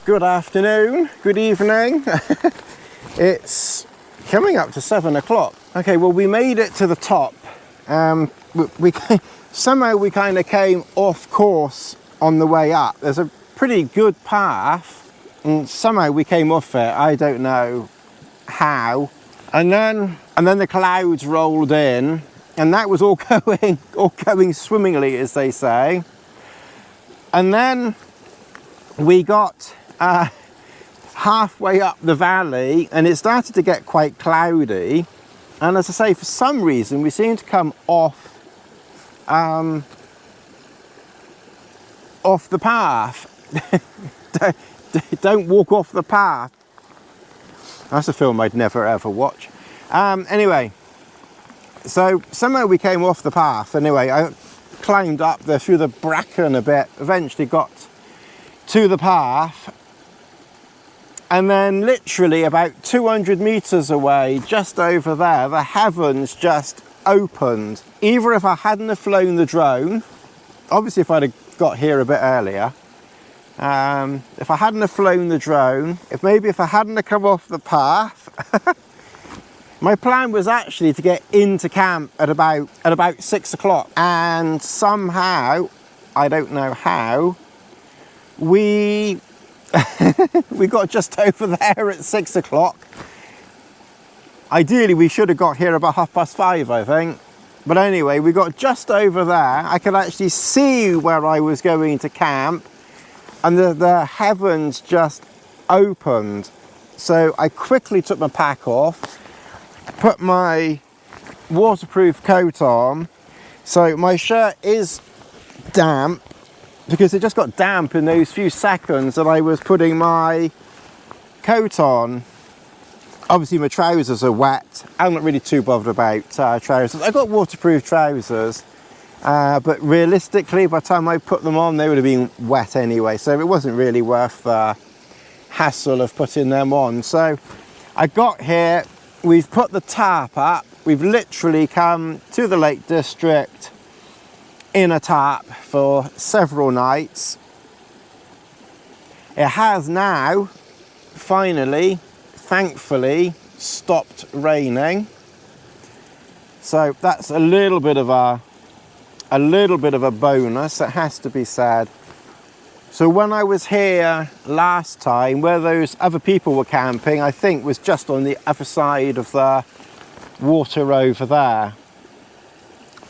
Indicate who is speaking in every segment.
Speaker 1: Good afternoon, good evening. It's coming up to 7 o'clock. Okay, well, we made it to the top. Somehow we kind of came off course on the way up. There's a pretty good path and somehow we came off it. I don't know how. And then the clouds rolled in and that was all going swimmingly, as they say. And then we got halfway up the valley and it started to get quite cloudy, and as I say, for some reason we seemed to come off the path. Don't walk off the path. That's a film I'd never ever watch. Anyway, so somehow we came off the path. Anyway, I climbed up there through the bracken a bit, eventually got to the path, and then literally about 200 meters away, just over there, the heavens just opened. Either if I hadn't have flown the drone, obviously if I'd have got here a bit earlier, if I hadn't have flown the drone, if I hadn't have come off the path, my plan was actually to get into camp at about 6 o'clock, and somehow, I don't know how, we got just over there at 6 o'clock. Ideally, we should have got here about 5:30, I think. But anyway, we got just over there. I could actually see where I was going to camp, and the heavens just opened. So I quickly took my pack off, put my waterproof coat on. So my shirt is damp, because it just got damp in those few seconds that I was putting my coat on. Obviously my trousers are wet. I'm not really too bothered about trousers. I got waterproof trousers, but realistically by the time I put them on they would have been wet anyway, so it wasn't really worth the hassle of putting them on. So I got here, we've put the tarp up, we've literally come to the Lake District in a tarp for several nights. It has now finally, thankfully, stopped raining, so that's a little bit of a bonus, it has to be said. So when I was here last time, where those other people were camping, I think was just on the other side of the water over there.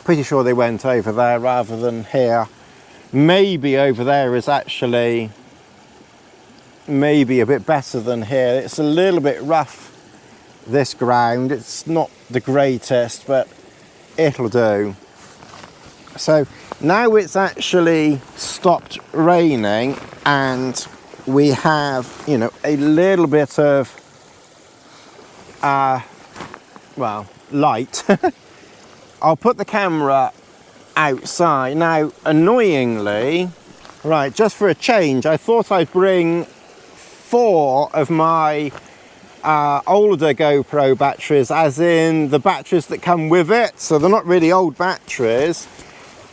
Speaker 1: Pretty sure they went over there rather than here. Maybe over there is actually maybe a bit better than here. It's a little bit rough, this ground. It's not the greatest, but it'll do. So now it's actually stopped raining and we have, you know, a little bit of well, light. I'll put the camera outside. Now, annoyingly, right, just for a change, I thought I'd bring 4 of my older GoPro batteries, as in the batteries that come with it. So they're not really old batteries,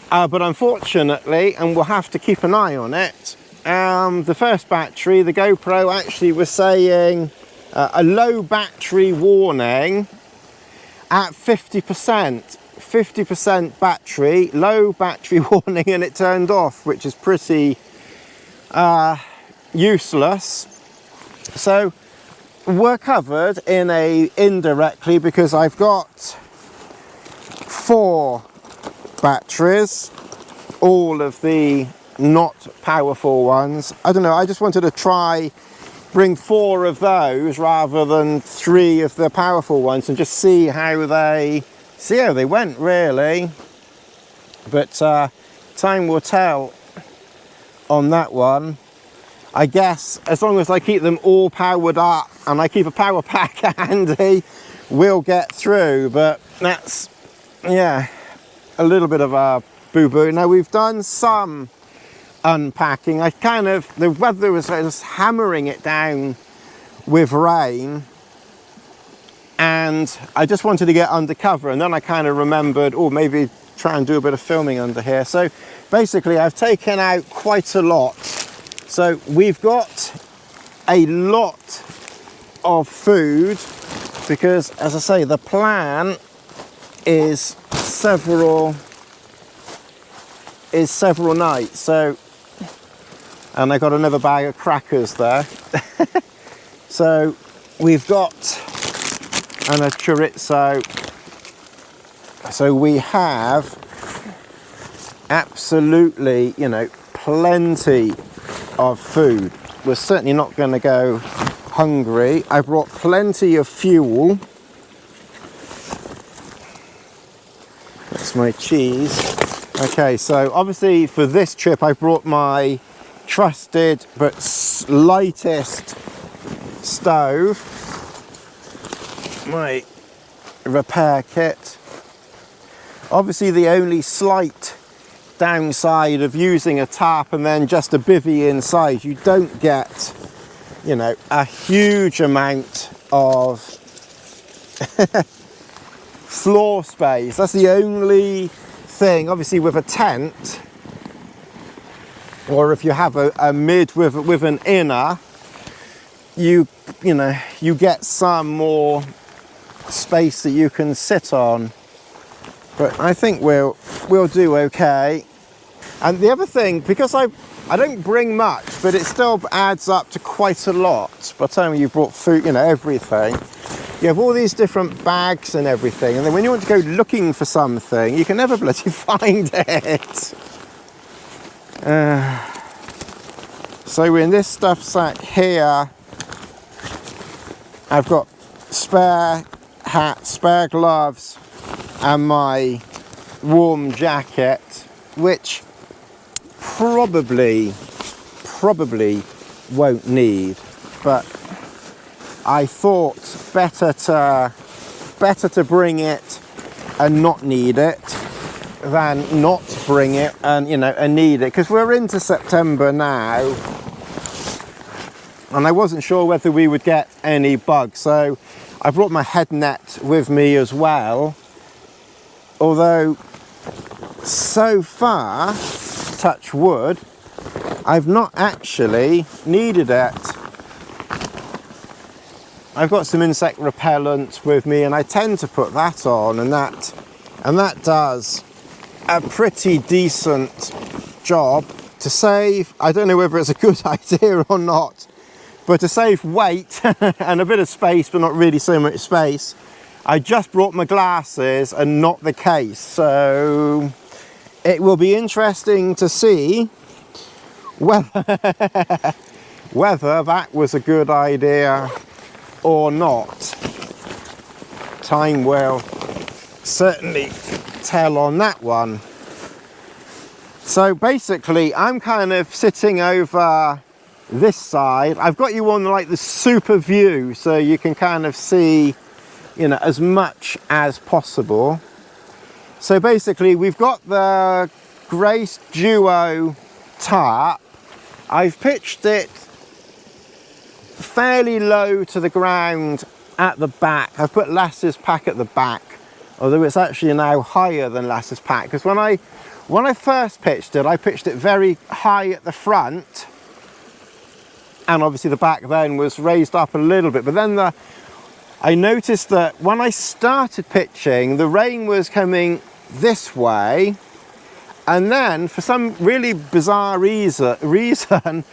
Speaker 1: but unfortunately, and we'll have to keep an eye on it, the first battery, the GoPro actually was saying a low battery warning at 50%. 50% battery, low battery warning, and it turned off, which is pretty useless. So we're covered indirectly because I've got 4 batteries, all of the not powerful ones. I don't know, I just wanted to try bring 4 of those rather than 3 of the powerful ones and just see how they went, really. But time will tell on that one. I guess as long as I keep them all powered up and I keep a power pack handy, we'll get through. But that's, yeah, a little bit of a boo-boo. Now we've done some unpacking. The weather was just hammering it down with rain, and I just wanted to get under cover, and then I kind of remembered, oh, maybe try and do a bit of filming under here. So basically I've taken out quite a lot. So we've got a lot of food because, as I say, the plan is several nights. So, and I got another bag of crackers there. So we've got and a chorizo. So we have absolutely, you know, plenty of food. We're certainly not going to go hungry. I brought plenty of fuel. That's my cheese. Okay, so obviously for this trip I brought my trusted but lightest stove, my repair kit. Obviously the only slight downside of using a tarp and then just a bivvy inside, you don't get, you know, a huge amount of floor space. That's the only thing. Obviously with a tent, or if you have a mid with an inner, you know, you get some more space that you can sit on. But I think we'll do okay. And the other thing, because I don't bring much, but it still adds up to quite a lot. By the time you brought food, you know, everything, you have all these different bags and everything, and then when you want to go looking for something, you can never bloody find it. So when this stuff's sat here, I've got spare hat, spare gloves, and my warm jacket, which probably won't need, but I thought better to bring it and not need it than not bring it and, you know, and need it, because we're into September now and I wasn't sure whether we would get any bugs. So I brought my head net with me as well, although so far, touch wood, I've not actually needed it. I've got some insect repellent with me and I tend to put that on, and that does a pretty decent job to save, I don't know whether it's a good idea or not, but to save weight and a bit of space, but not really so much space, I just brought my glasses and not the case. So it will be interesting to see whether that was a good idea or not. Time will certainly tell on that one. So basically I'm kind of sitting over this side. I've got you on like the super view so you can kind of see, you know, as much as possible. So basically we've got the Grace Duo tarp. I've pitched it fairly low to the ground at the back. I've put Lassie's pack at the back, although it's actually now higher than Lassie's pack, because when I first pitched it, I pitched it very high at the front, and obviously the back then was raised up a little bit, but then I noticed that when I started pitching, the rain was coming this way, and then for some really bizarre reason,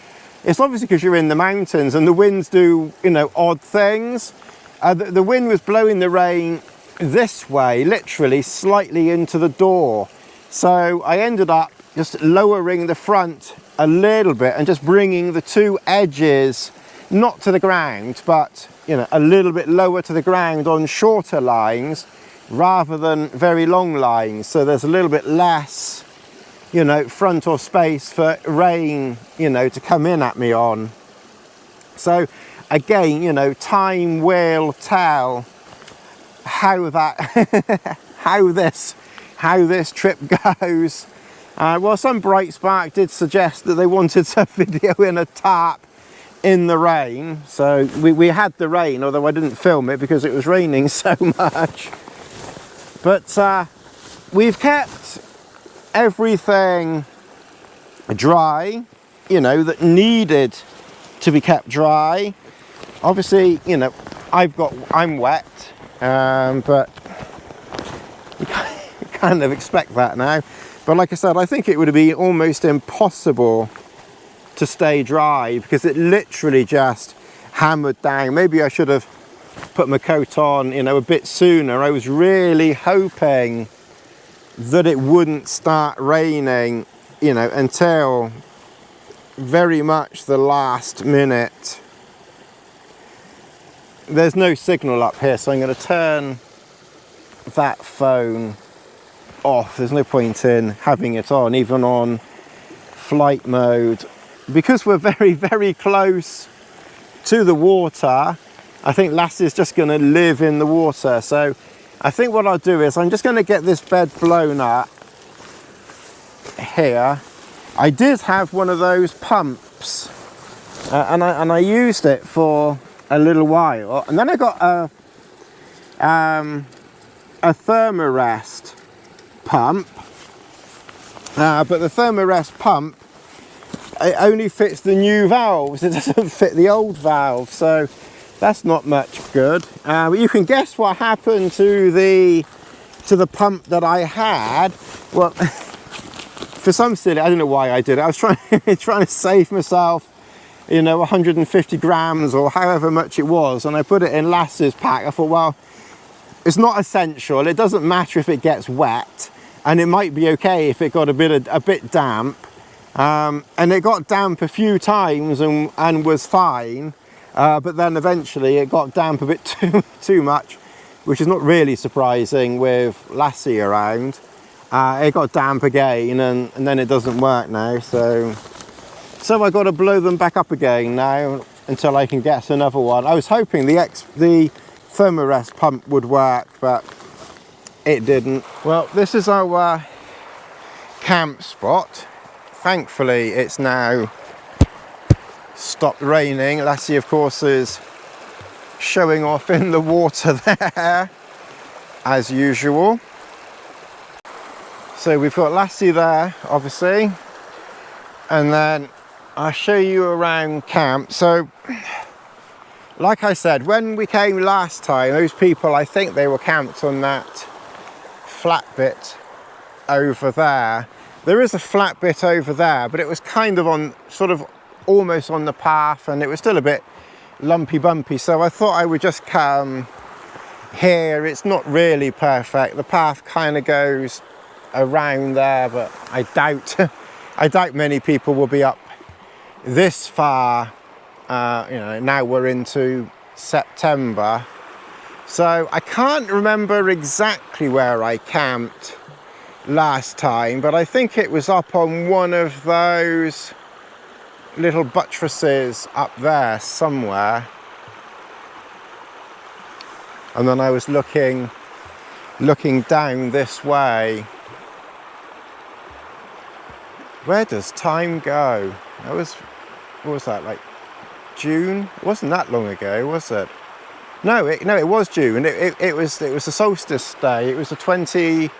Speaker 1: it's obviously because you're in the mountains and the winds do, you know, odd things. The wind was blowing the rain this way, literally slightly into the door. So I ended up just lowering the front a little bit and just bringing the two edges, not to the ground, but, you know, a little bit lower to the ground on shorter lines rather than very long lines. So there's a little bit less, you know, front or space for rain, you know, to come in at me on. So again, you know, time will tell how that how this trip goes. Well, some Bright Spark did suggest that they wanted some video in a tarp in the rain, so we had the rain, although I didn't film it because it was raining so much. But we've kept everything dry, you know, that needed to be kept dry. Obviously, you know, I'm wet, but you kind of expect that now. But like I said, I think it would be almost impossible to stay dry because it literally just hammered down. Maybe I should have put my coat on, you know, a bit sooner. I was really hoping that it wouldn't start raining, you know, until very much the last minute. There's no signal up here, so I'm going to turn that phone off. There's no point in having it on, even on flight mode, because we're very, very close to the water. I think Lassie's just going to live in the water. So I think what I'll do is I'm just going to get this bed blown up here. I did have one of those pumps, and I used it for a little while, and then I got a Thermarest pump, but the Thermarest pump, it only fits the new valves. It doesn't fit the old valve, so that's not much good. But you can guess what happened to the pump that I had. Well, for some silly, I don't know why I did it. I was trying to save myself, you know, 150 grams or however much it was, and I put it in Lassie's pack. I thought, well, it's not essential. It doesn't matter if it gets wet, and it might be okay if it got a bit damp. And it got damp a few times and was fine, but then eventually it got damp a bit too much, which is not really surprising with Lassie around. It got damp again, and then it doesn't work now, so I got to blow them back up again now until I can get another one. I was hoping the Thermarest pump would work, but it didn't. Well, this is our camp spot. Thankfully, it's now stopped raining. Lassie, of course, is showing off in the water there, as usual. So we've got Lassie there, obviously, and then I'll show you around camp. So, like I said, when we came last time, those people, I think they were camped on that flat bit over there. There is a flat bit over there, but it was kind of on, sort of almost on the path, and it was still a bit lumpy bumpy. So I thought I would just come here. It's not really perfect. The path kind of goes around there, but I doubt many people will be up this far. You know, now we're into September, so I can't remember exactly where I camped last time, but I think it was up on one of those little buttresses up there somewhere, and then I was looking down this way. Where does time go? That was, what was that, like June? It wasn't that long ago, was it? No, it was June. It was the solstice day. It was the 20th,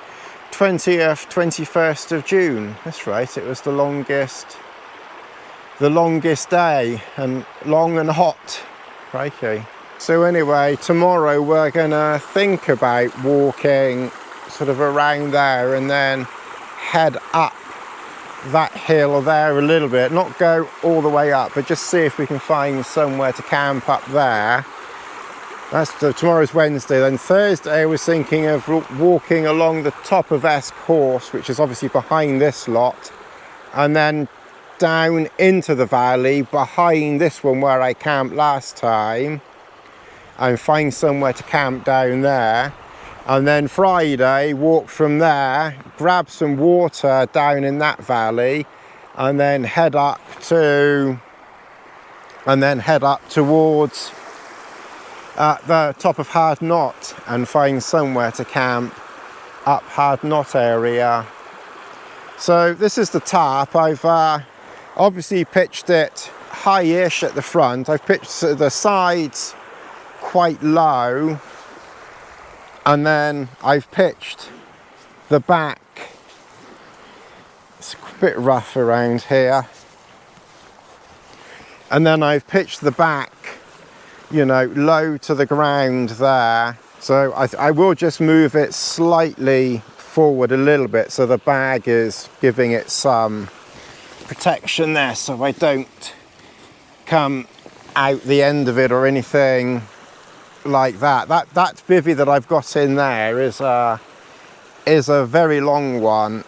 Speaker 1: 21st of June. That's right. It was the longest day, and long and hot. Crikey. So anyway, tomorrow we're gonna think about walking sort of around there and then head up that hill there a little bit, not go all the way up, but just see if we can find somewhere to camp up there. Tomorrow's Wednesday. Then Thursday I was thinking of walking along the top of S course, which is obviously behind this lot, and then down into the valley behind this one where I camped last time, and find somewhere to camp down there. And then Friday, walk from there, grab some water down in that valley, and then head up towards the top of Hard Knot and find somewhere to camp up Hard Knot area. So this is the tarp. I've obviously pitched it high-ish at the front. I've pitched the sides quite low, and then I've pitched the back. It's a bit rough around here. And then I've pitched the back, you know, low to the ground there. So I will just move it slightly forward a little bit so the bag is giving it some protection there, so I don't come out the end of it or anything like that. That bivvy that I've got in there is a very long one.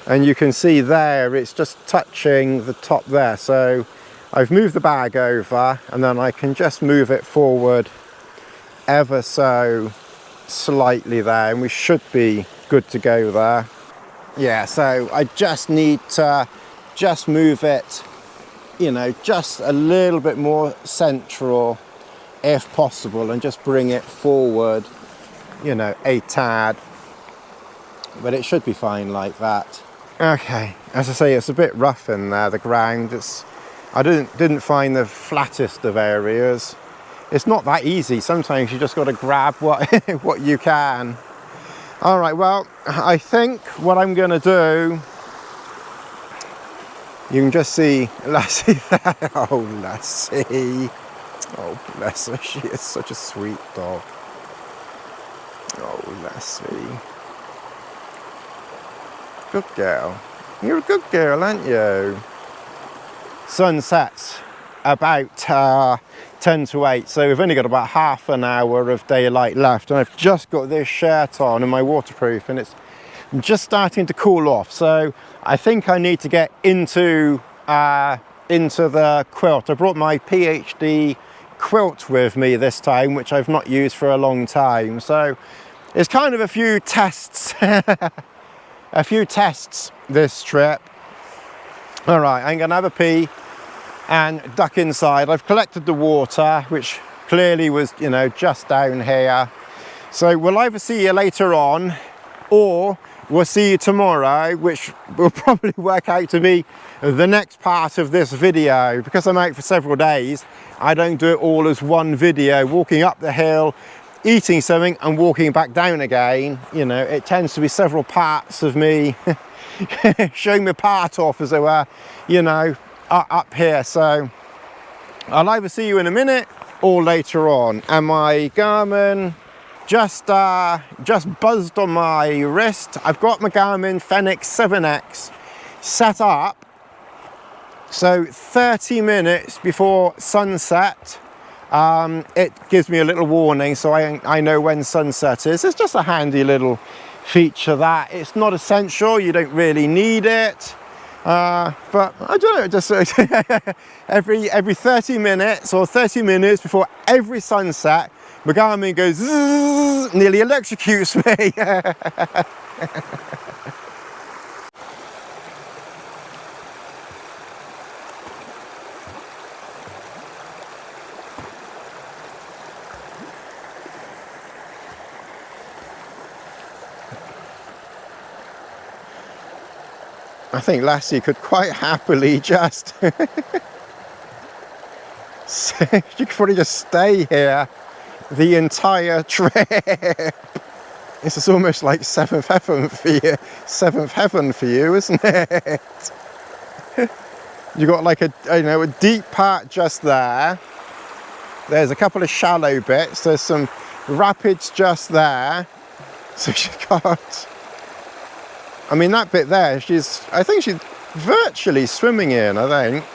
Speaker 1: And you can see there it's just touching the top there, so I've moved the bag over and then I can just move it forward ever so slightly there, and we should be good to go there. Yeah, so I just need to just move it, you know, just a little bit more central if possible, and just bring it forward, you know, a tad, but it should be fine like that. Okay, as I say, it's a bit rough in there, the ground. I didn't find the flattest of areas. It's not that easy. Sometimes you just got to grab what you can. All right, well, I think what I'm going to do, you can just see Lassie there. Oh, Lassie. Oh, bless her. She is such a sweet dog. Oh, Lassie. Good girl. You're a good girl, aren't you? Sun sets about 10 to 8, so we've only got about half an hour of daylight left, and I've just got this shirt on and my waterproof, and it's just starting to cool off. So I think I need to get into the quilt. I brought my PHD quilt with me this time, which I've not used for a long time. So it's kind of a few tests, a few tests this trip. All right, I'm gonna have a pee and duck inside. I've collected the water, which clearly was, you know, just down here. So we'll either see you later on, or we'll see you tomorrow, which will probably work out to be the next part of this video. Because I'm out for several days, I don't do it all as one video, walking up the hill, eating something and walking back down again. You know, it tends to be several parts of me showing my part off, as it were, you know, up here. So I'll either see you in a minute or later on. And my Garmin just buzzed on my wrist. I've got my Garmin Fenix 7X set up, so 30 minutes before sunset it gives me a little warning, so I know when sunset is. It's just a handy little feature that. It's not essential, you don't really need it, but I don't know, just every 30 minutes or 30 minutes before every sunset, my Garmin goes zzz, nearly electrocutes me. I think Lassie could quite happily just she could probably just stay here the entire trip. This is almost like seventh heaven for you, isn't it? You got like a deep part just there. There's a couple of shallow bits. There's some rapids just there. So she's got, I mean, that bit there, I think she's virtually swimming in, I think.